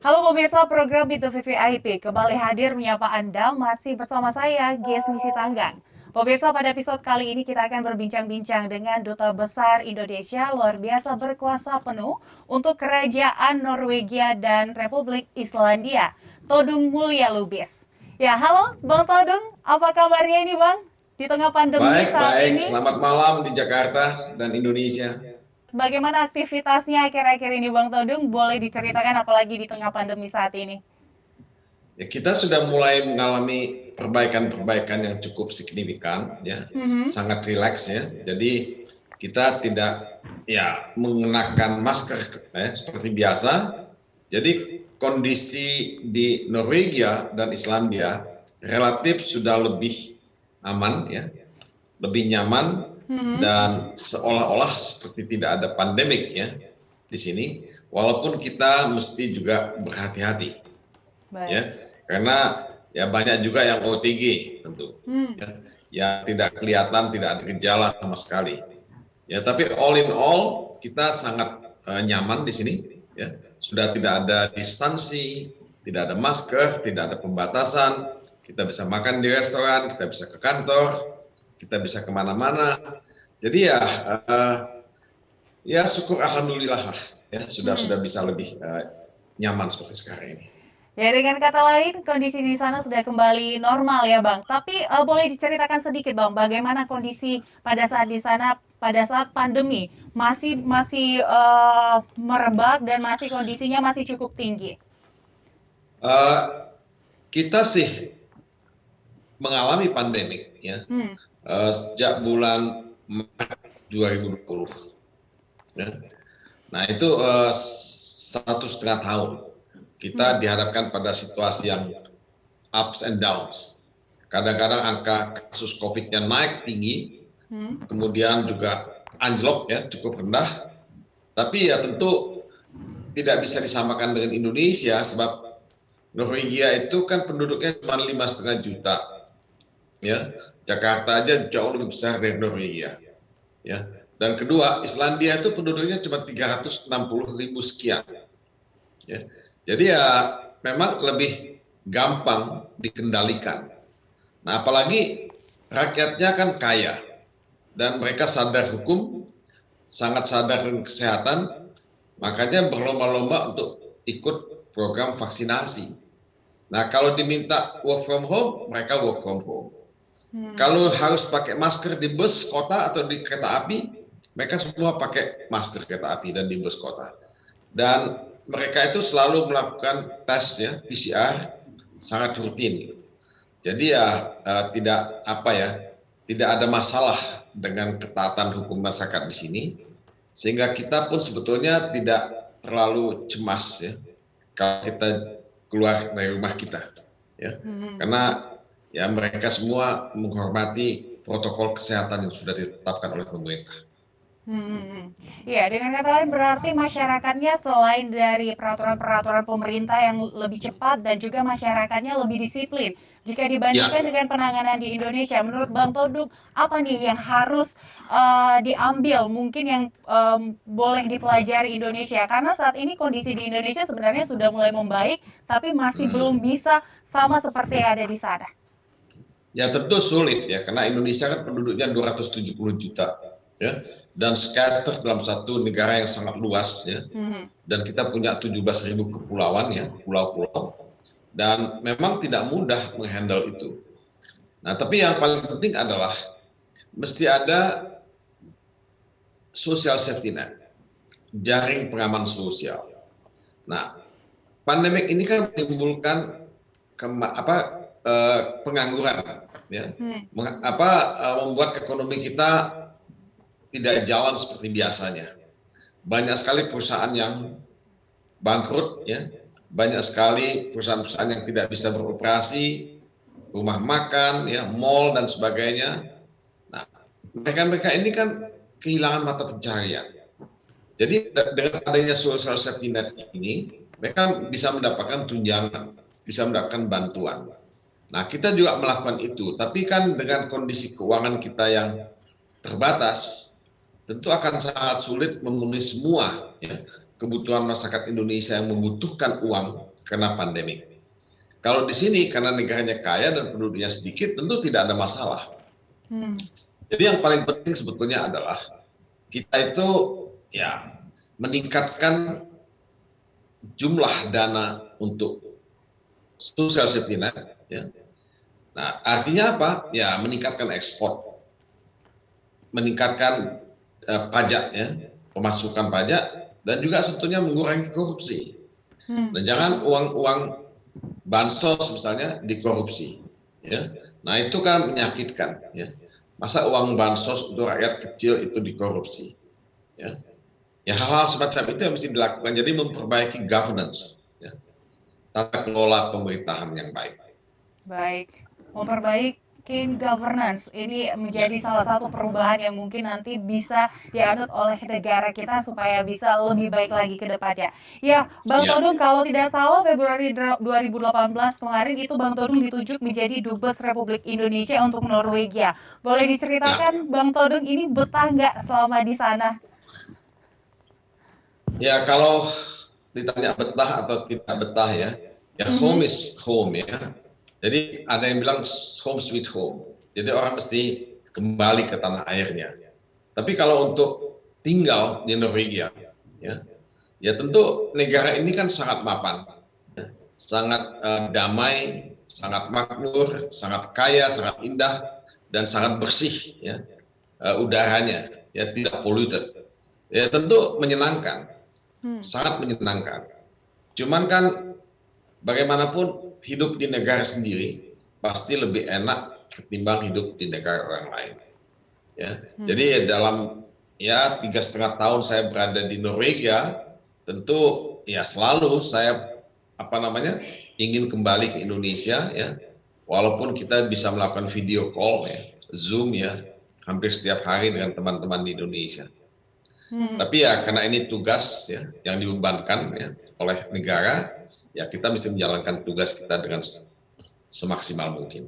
Halo pemirsa program Itu VVIP, kembali hadir menyapa Anda masih bersama saya, Gesmi Sitanggang. Pemirsa, pada episode kali ini kita akan berbincang-bincang dengan Duta Besar Indonesia luar biasa berkuasa penuh untuk Kerajaan Norwegia dan Republik Islandia, Todung Mulya Lubis. Ya, halo Bang Todung, apa kabarnya ini Bang? Di tengah pandemi Baik, saat baik. ini, Selamat malam di Jakarta dan Indonesia. bagaimana aktivitasnya akhir-akhir ini Bang Todung? Boleh diceritakan apalagi di tengah pandemi saat ini? Ya, kita sudah mulai mengalami perbaikan-perbaikan yang cukup signifikan, ya, Mhm. sangat rileks ya. Jadi kita tidak mengenakan masker seperti biasa. Jadi kondisi di Norwegia dan Islandia relatif sudah lebih aman ya, lebih nyaman Mhm. dan seolah-olah seperti tidak ada pandemik ya di sini. Walaupun kita mesti juga berhati-hati Baik. ya, karena ya banyak juga yang OTG tentu Hmm. ya, yang tidak kelihatan, tidak ada gejala sama sekali ya. Tapi all in all kita sangat nyaman di sini ya, sudah tidak ada distansi, tidak ada masker, tidak ada pembatasan, kita bisa makan di restoran, kita bisa ke kantor, kita bisa kemana-mana. Jadi ya syukur alhamdulillah lah ya, sudah Hmm. bisa lebih nyaman seperti sekarang ini. Ya, dengan kata lain, kondisi di sana sudah kembali normal ya, Bang. Tapi boleh diceritakan sedikit, Bang, bagaimana kondisi pada saat di sana pada saat pandemi masih masih merebak dan masih kondisinya masih cukup tinggi. Eh, kita sih mengalami pandemik ya Hmm. sejak bulan Maret 2020 ya. Nah itu 1,5 tahun Hmm. kita dihadapkan pada situasi yang ups and downs. Kadang-kadang angka kasus COVID-nya naik tinggi, Hmm. kemudian juga anjlok ya, cukup rendah. Tapi ya tentu tidak bisa disamakan dengan Indonesia sebab Norwegia itu kan penduduknya cuma 5,5 juta ya. Jakarta aja jauh lebih besar dari Norwegia ya. Dan kedua, Islandia itu penduduknya cuma 360.000 sekian ya. Jadi ya memang lebih gampang dikendalikan. Nah, apalagi rakyatnya kan kaya dan mereka sadar hukum, sangat sadar dengan kesehatan, makanya berlomba-lomba untuk ikut program vaksinasi. Nah, kalau diminta work from home, mereka work from home. Hmm. Kalau harus pakai masker di bus kota atau di kereta api, mereka semua pakai masker kereta api dan di bus kota. Dan mereka itu selalu melakukan tes ya, PCR sangat rutin. Jadi ya tidak ada masalah dengan ketaatan hukum masyarakat di sini, sehingga kita pun sebetulnya tidak terlalu cemas ya kalau kita keluar dari rumah kita ya, Hmm. karena ya mereka semua menghormati protokol kesehatan yang sudah ditetapkan oleh pemerintah. Hmm. Ya, dengan kata lain berarti masyarakatnya selain dari peraturan-peraturan pemerintah yang lebih cepat dan juga masyarakatnya lebih disiplin. Jika dibandingkan Ya, dengan penanganan di Indonesia, menurut Bang Todung, apa nih yang harus diambil, mungkin yang boleh dipelajari Indonesia? Karena saat ini kondisi di Indonesia sebenarnya sudah mulai membaik, tapi masih belum bisa sama seperti yang ada di sana. ya tentu sulit ya, karena Indonesia kan penduduknya 270 juta ya, dan scatter dalam satu negara yang sangat luas ya, Hmm. dan kita punya 17.000 kepulauan ya, pulau-pulau, dan memang tidak mudah menghandle itu. Nah, tapi yang paling penting adalah mesti ada social safety net, jaring pengaman sosial. Nah, pandemik ini kan menimbulkan pengangguran ya, Hmm. membuat ekonomi kita tidak jalan seperti biasanya. Banyak sekali perusahaan yang bangkrut ya, banyak sekali perusahaan-perusahaan yang tidak bisa beroperasi, rumah makan ya, mall dan sebagainya. Nah, mereka ini kan kehilangan mata pencaharian. Jadi dengan adanya social safety net ini, mereka bisa mendapatkan tunjangan, bisa mendapatkan bantuan. Nah, kita juga melakukan itu, tapi kan dengan kondisi keuangan kita yang terbatas, tentu akan sangat sulit memenuhi semua ya, kebutuhan masyarakat Indonesia yang membutuhkan uang karena pandemi. Kalau di sini karena negaranya kaya dan penduduknya sedikit, tentu tidak ada masalah. Jadi yang paling penting sebetulnya adalah kita itu ya meningkatkan jumlah dana untuk social safety net. Ya. Nah, artinya apa? Ya meningkatkan ekspor, meningkatkan pajak, ya, pemasukan pajak, dan juga sebetulnya mengurangi korupsi. Dan jangan uang bansos misalnya dikorupsi, ya. Nah itu kan menyakitkan, ya. Masa uang bansos untuk rakyat kecil itu dikorupsi, ya. Ya hal-hal semacam itu yang mesti dilakukan. Jadi memperbaiki governance, ya. Tata kelola pemerintahan yang baik. Baik, memperbaiki governance ini menjadi salah satu perubahan yang mungkin nanti bisa dianut oleh negara kita supaya bisa lebih baik lagi ke depannya. Ya, Bang Todung, kalau tidak salah Februari 2018 kemarin itu Bang Todung ditunjuk menjadi Dubes Republik Indonesia untuk Norwegia. Boleh diceritakan Bang Todung ini betah nggak selama di sana? Ya, kalau ditanya betah atau tidak betah, ya home is home, ya. Jadi ada yang bilang home sweet home. Jadi orang mesti kembali ke tanah airnya. Tapi kalau untuk tinggal di Norwegia, ya tentu negara ini kan sangat mapan, sangat damai, sangat makmur, sangat kaya, sangat indah, dan sangat bersih, ya, udaranya, ya tidak polluted. Ya tentu menyenangkan, sangat menyenangkan. Cuman kan bagaimanapun hidup di negara sendiri pasti lebih enak ketimbang hidup di negara orang lain. Ya, jadi dalam 3,5 tahun saya berada di Norwegia, tentu ya selalu saya ingin kembali ke Indonesia, ya, walaupun kita bisa melakukan video call, ya, Zoom, ya, hampir setiap hari dengan teman-teman di Indonesia. Tapi ya karena ini tugas, ya, yang dibebankan, ya, oleh negara, ya kita bisa menjalankan tugas kita dengan semaksimal mungkin.